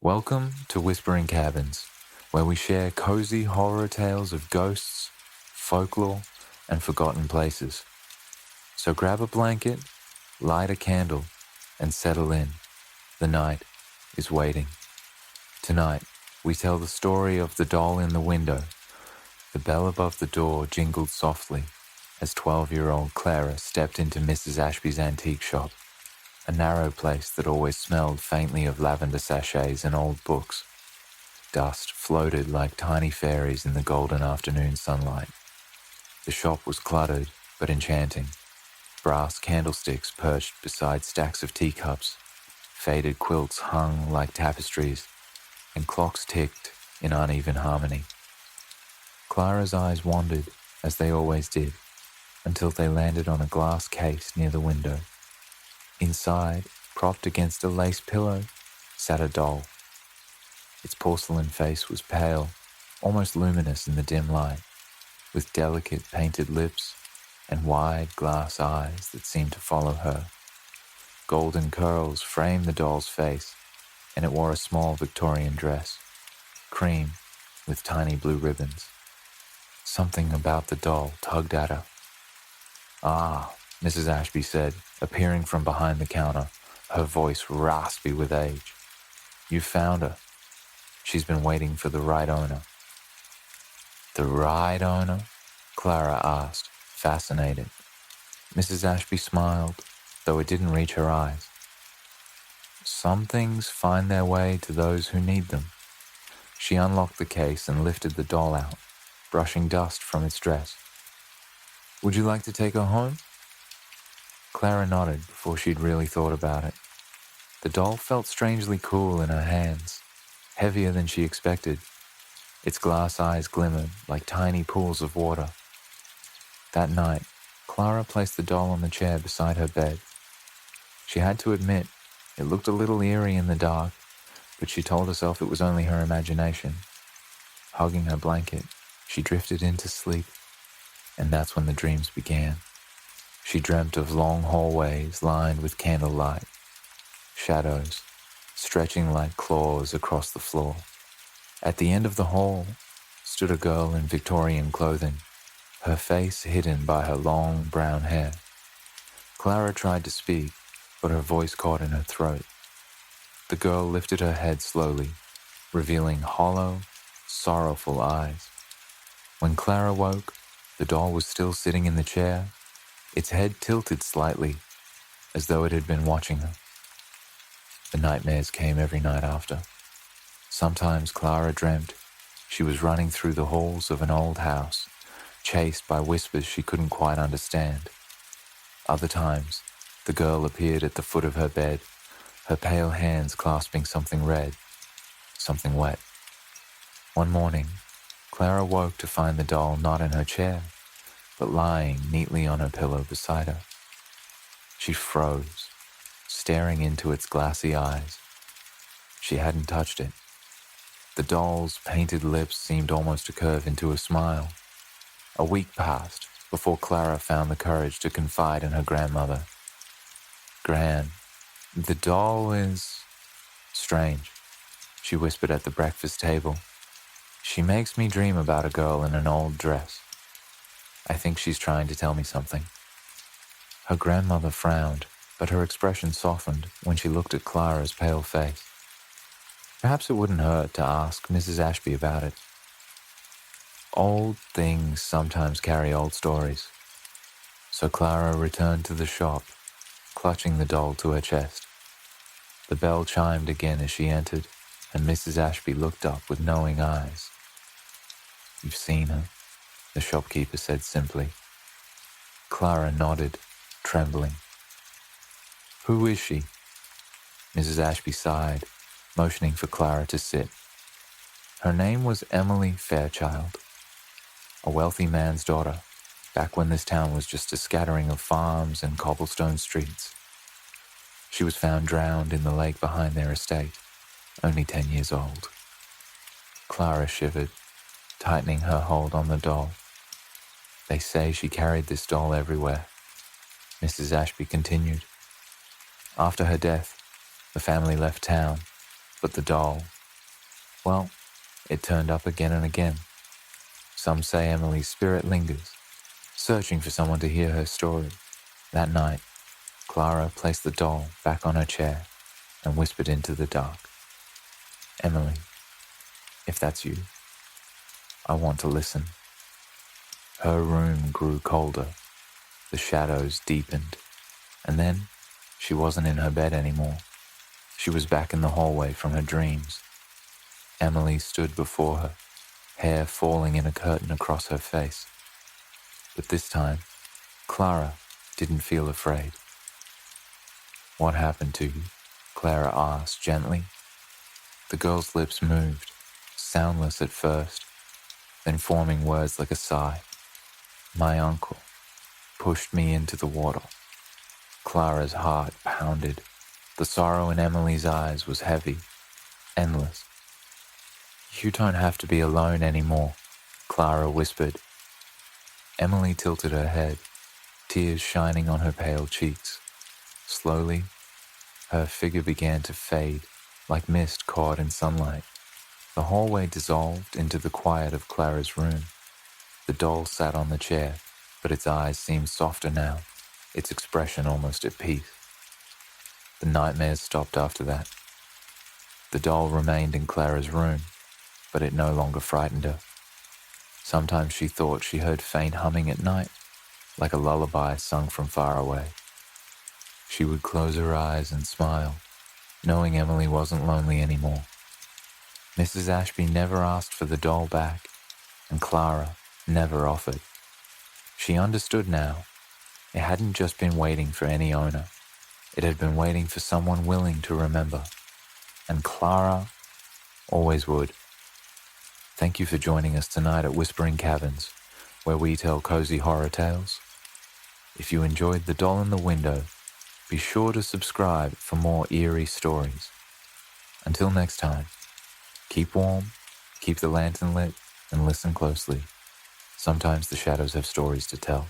Welcome to Whispering Cabins, where we share cozy horror tales of ghosts, folklore, and forgotten places. So grab a blanket, light a candle, and settle in. The night is waiting. Tonight, we tell the story of the doll in the window. The bell above the door jingled softly as 12-year-old Clara stepped into Mrs. Ashby's antique shop, a narrow place that always smelled faintly of lavender sachets and old books. Dust floated like tiny fairies in the golden afternoon sunlight. The shop was cluttered but enchanting. Brass candlesticks perched beside stacks of teacups. Faded quilts hung like tapestries, and clocks ticked in uneven harmony. Clara's eyes wandered, as they always did, until they landed on a glass case near the window. Inside, propped against a lace pillow, sat a doll. Its porcelain face was pale, almost luminous in the dim light, with delicate painted lips and wide glass eyes that seemed to follow her. Golden curls framed the doll's face, and it wore a small Victorian dress, cream with tiny blue ribbons. Something about the doll tugged at her. "Ah," Mrs. Ashby said, appearing from behind the counter, her voice raspy with age. "You found her. She's been waiting for the right owner." "The right owner?" Clara asked, fascinated. Mrs. Ashby smiled, though it didn't reach her eyes. "Some things find their way to those who need them." She unlocked the case and lifted the doll out, brushing dust from its dress. "Would you like to take her home?" Clara nodded before she'd really thought about it. The doll felt strangely cool in her hands, heavier than she expected. Its glass eyes glimmered like tiny pools of water. That night, Clara placed the doll on the chair beside her bed. She had to admit, it looked a little eerie in the dark, but she told herself it was only her imagination. Hugging her blanket, she drifted into sleep, and that's when the dreams began. She dreamt of long hallways lined with candlelight, shadows stretching like claws across the floor. At the end of the hall stood a girl in Victorian clothing, her face hidden by her long brown hair. Clara tried to speak, but her voice caught in her throat. The girl lifted her head slowly, revealing hollow, sorrowful eyes. When Clara woke, the doll was still sitting in the chair, its head tilted slightly, as though it had been watching her. The nightmares came every night after. Sometimes Clara dreamt she was running through the halls of an old house, chased by whispers she couldn't quite understand. Other times, the girl appeared at the foot of her bed, her pale hands clasping something red, something wet. One morning, Clara woke to find the doll not in her chair, but lying neatly on her pillow beside her. She froze, staring into its glassy eyes. She hadn't touched it. The doll's painted lips seemed almost to curve into a smile. A week passed before Clara found the courage to confide in her grandmother. "Gran, the doll is strange," she whispered at the breakfast table. "She makes me dream about a girl in an old dress. I think she's trying to tell me something." Her grandmother frowned, but her expression softened when she looked at Clara's pale face. Perhaps it wouldn't hurt to ask Mrs. Ashby about it. Old things sometimes carry old stories. So Clara returned to the shop, clutching the doll to her chest. The bell chimed again as she entered, and Mrs. Ashby looked up with knowing eyes. "You've seen her," the shopkeeper said simply. Clara nodded, trembling. "Who is she?" Mrs. Ashby sighed, motioning for Clara to sit. Her name was Emily Fairchild, a wealthy man's daughter, back when this town was just a scattering of farms and cobblestone streets. She was found drowned in the lake behind their estate, only 10 years old. Clara shivered, tightening her hold on the doll. "They say she carried this doll everywhere," Mrs. Ashby continued. "After her death, the family left town, But the doll, well, it turned up again and again. Some say Emily's spirit lingers, searching for someone to hear her story. That night, Clara placed the doll back on her chair and whispered into the dark, "Emily, if that's you, I want to listen." Her room grew colder, the shadows deepened, and then she wasn't in her bed anymore. She was back in the hallway from her dreams. Emily stood before her, hair falling in a curtain across her face. But this time, Clara didn't feel afraid. "What happened to you?" Clara asked gently. The girl's lips moved, soundless at first, then forming words like a sigh. "My uncle pushed me into the water." Clara's heart pounded. The sorrow in Emily's eyes was heavy, endless. "You don't have to be alone anymore," Clara whispered. Emily tilted her head, tears shining on her pale cheeks. Slowly, her figure began to fade, like mist caught in sunlight. The hallway dissolved into the quiet of Clara's room. The doll sat on the chair, but its eyes seemed softer now, its expression almost at peace. The nightmares stopped after that. The doll remained in Clara's room, but it no longer frightened her. Sometimes she thought she heard faint humming at night, like a lullaby sung from far away. She would close her eyes and smile, knowing Emily wasn't lonely anymore. Mrs. Ashby never asked for the doll back, and Clara never offered. She understood now. It hadn't just been waiting for any owner. It had been waiting for someone willing to remember. And Clara always would. Thank you for joining us tonight at Whispering Cabins, where we tell cozy horror tales. If you enjoyed The Doll in the Window, be sure to subscribe for more eerie stories. Until next time, keep warm, keep the lantern lit, and listen closely. Sometimes the shadows have stories to tell.